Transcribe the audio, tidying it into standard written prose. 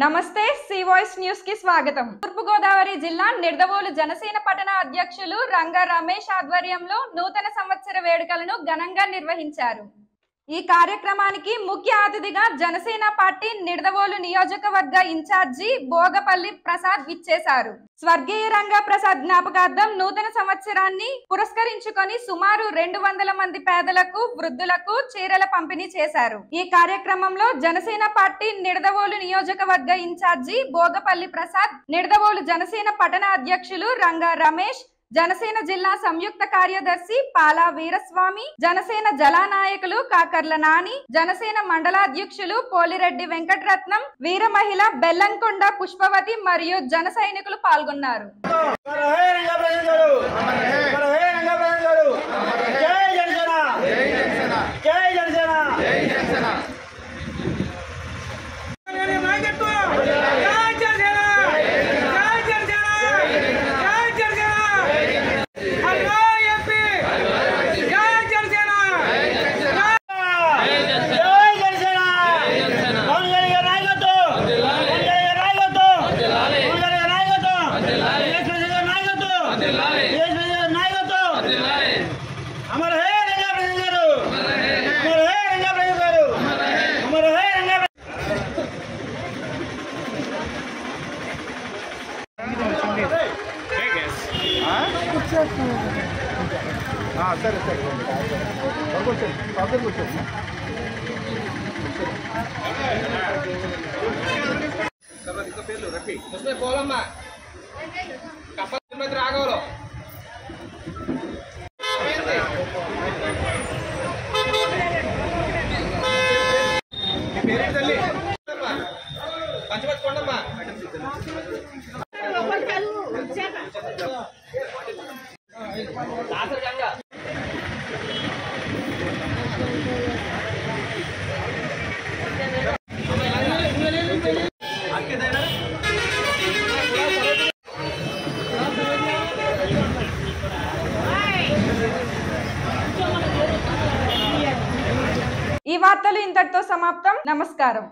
నమస్తే C voice news కి స్వాగతం। తూర్పు గోదావరి జిల్లా నిడదవోలు జనసేన పట్టణ అధ్యక్షులు రంగా రమేష్ ఆధ్వర్యంలో నూతన సంవత్సర వేడుకలను ఘనంగా నిర్వహించారు। ఈ కార్యక్రమానికి ముఖ్య అతిథిగా జనసేన పార్టీ నిడదవోలు నియోజకవర్గ ఇన్ఛార్జి భోగపల్లి ప్రసాద్ విచ్చేశారు। స్వర్గీయ రంగా ప్రసాద్ జ్ఞాపకార్థం నూతన సంవత్సరాన్ని పురస్కరించుకొని సుమారు 200 మంది పేదలకు వృద్ధులకు చీరల పంపిణీ చేశారు। ఈ కార్యక్రమంలో జనసేన పార్టీ నిడదవోలు నియోజకవర్గ ఇన్ఛార్జి భోగపల్లి ప్రసాద్, నిడదవోలు జనసేన పట్టణ అధ్యక్షులు రంగా రమేష్, జనసేన జిల్లా సంయుక్త కార్యదర్శి పాలా వీరస్వామి, జనసేన జలా నాయకులు కాకర్ల నాని, జనసేన మండలాధ్యక్షులు పోలిరెడ్డి వెంకటరత్నం, వీర మహిళ బెల్లంకొండ పుష్పవతి మరియు జన సైనికులు పాల్గొన్నారు। సరే సరే పేర్లు రఫీ उसमें పోలమ్మా కప్ప తిరుమతి రాఘవలో పేరు తల్లి పంచమతి కొండమ్మా ఈ వార్తలు ఇంతటితో సమాప్తం। నమస్కారం।